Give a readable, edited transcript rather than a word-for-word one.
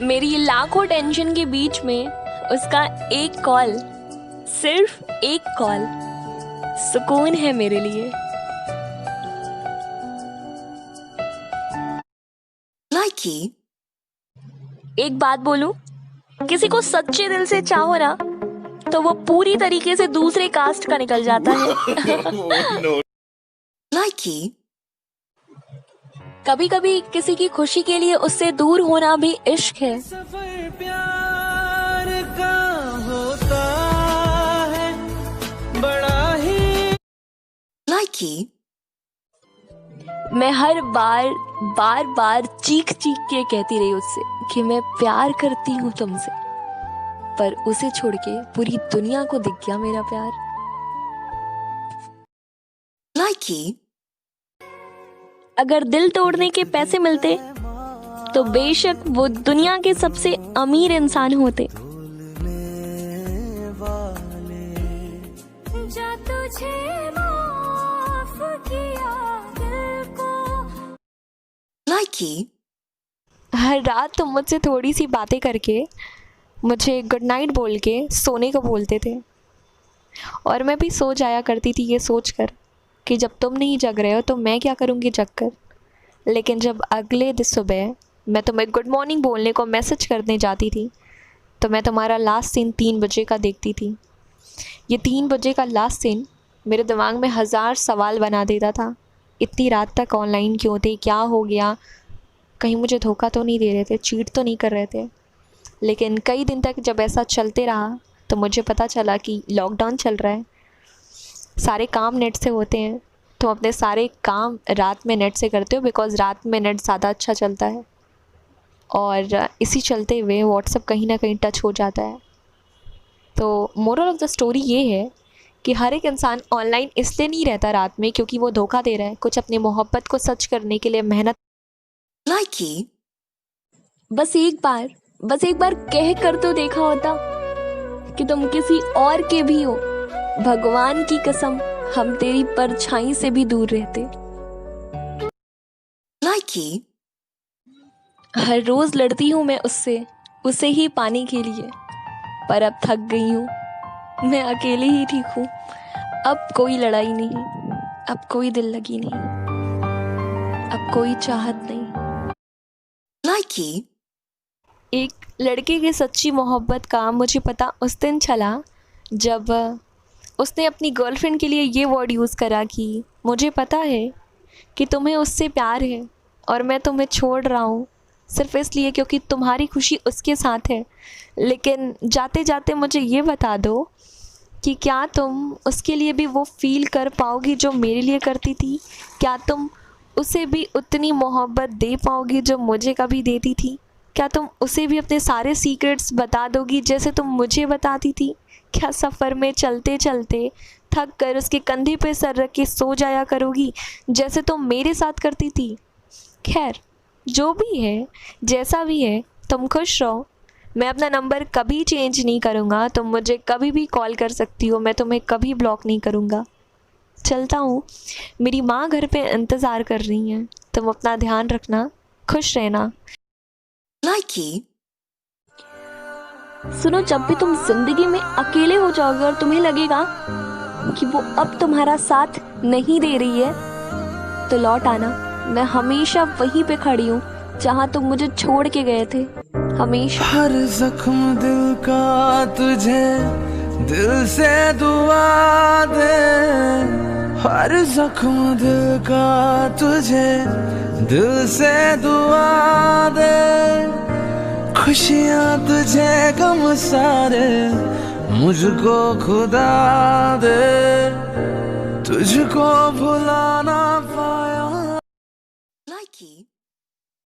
मेरी लाखों टेंशन के बीच में उसका एक कॉल, सिर्फ एक कॉल सुकून है मेरे लिए। लाइकी। एक बात बोलूं, किसी को सच्चे दिल से चाहो ना तो वो पूरी तरीके से दूसरे कास्ट का निकल जाता है। लाइकी। कभी कभी किसी की खुशी के लिए उससे दूर होना भी इश्क है। सफर प्यार का होता है बड़ा ही। लाइकी। मैं हर बार चीख के कहती रही उससे कि मैं प्यार करती हूँ तुमसे, पर उसे छोड़ के पूरी दुनिया को दिख गया मेरा प्यार। लाइकी। अगर दिल तोड़ने के पैसे मिलते तो बेशक वो दुनिया के सबसे अमीर इंसान होते। जा तुझे माफ किया दिल को। लाइकी। हर रात तुम मुझसे थोड़ी सी बातें करके मुझे गुड नाइट बोल के सोने को बोलते थे, और मैं भी सो जाया करती थी ये सोचकर कि जब तुम नहीं जग रहे हो तो मैं क्या करूँगी जग कर। लेकिन जब अगले दिन सुबह मैं तुम्हें गुड मॉर्निंग बोलने को मैसेज करने जाती थी तो मैं तुम्हारा लास्ट सीन 3 बजे का देखती थी। ये 3 बजे का लास्ट सीन मेरे दिमाग में 1000 सवाल बना देता था। इतनी रात तक ऑनलाइन क्यों थे, क्या हो गया, कहीं मुझे धोखा तो नहीं दे रहे थे, चीट तो नहीं कर रहे थे। लेकिन कई दिन तक जब ऐसा चलते रहा तो मुझे पता चला कि लॉकडाउन चल रहा है, सारे काम नेट से होते हैं, तो अपने सारे काम रात में नेट से करते हो बिकॉज़ रात में नेट ज़्यादा अच्छा चलता है। और इसी चलते हुए व्हाट्सएप कहीं ना कहीं टच हो जाता है। तो मोरल ऑफ द स्टोरी ये है कि हर एक इंसान ऑनलाइन इसलिए नहीं रहता रात में क्योंकि वो धोखा दे रहा है, कुछ अपनी मोहब्बत को सच करने के लिए मेहनत। लाइकी। बस एक बार कह कर तो देखा होता कि तुम किसी और के भी हो, भगवान की कसम हम तेरी परछाई से भी दूर रहते। लाइकी। हर रोज लड़ती हूँ मैं उससे, उसे ही पाने के लिए, पर अब थक गई हूँ, मैं अकेले ही ठीक हूँ। अब कोई लड़ाई नहीं, अब कोई दिल लगी नहीं, अब कोई चाहत नहीं। लाइकी। एक लड़के की सच्ची मोहब्बत का मुझे पता उस दिन चला जब उसने अपनी गर्लफ्रेंड के लिए ये वर्ड यूज़ करा कि मुझे पता है कि तुम्हें उससे प्यार है और मैं तुम्हें छोड़ रहा हूँ सिर्फ इसलिए क्योंकि तुम्हारी खुशी उसके साथ है, लेकिन जाते जाते मुझे ये बता दो कि क्या तुम उसके लिए भी वो फील कर पाओगी जो मेरे लिए करती थी? क्या तुम उसे भी उतनी मोहब्बत दे पाओगी जो मुझे कभी देती थी? क्या तुम उसे भी अपने सारे सीक्रेट्स बता दोगी जैसे तुम मुझे बताती थी? क्या सफ़र में चलते चलते थक कर उसके कंधे पे सर रख के सो जाया करोगी जैसे तुम मेरे साथ करती थी? खैर, जो भी है, जैसा भी है, तुम खुश रहो। मैं अपना नंबर कभी चेंज नहीं करूँगा, तुम मुझे कभी भी कॉल कर सकती हो, मैं तुम्हें कभी ब्लॉक नहीं करूँगा। चलता हूँ, मेरी माँ घर पे इंतज़ार कर रही हैं। तुम अपना ध्यान रखना, खुश रहना। लाइकी। सुनो, जब भी तुम जिंदगी में अकेले हो जाओगे और तुम्हें लगेगा कि वो अब तुम्हारा साथ नहीं दे रही है तो लौट आना। मैं हमेशा वहीं पे खड़ी हूँ जहाँ तुम मुझे छोड़ के गए थे, हमेशा। हर जख्म दिल का तुझे दिल से दुआ दे, हर जख्म दिल का तुझे दिल से दुआ दे, खुशियाँ तुझे गम सारे मुझको खुदा दे, तुझको भुला ना पाया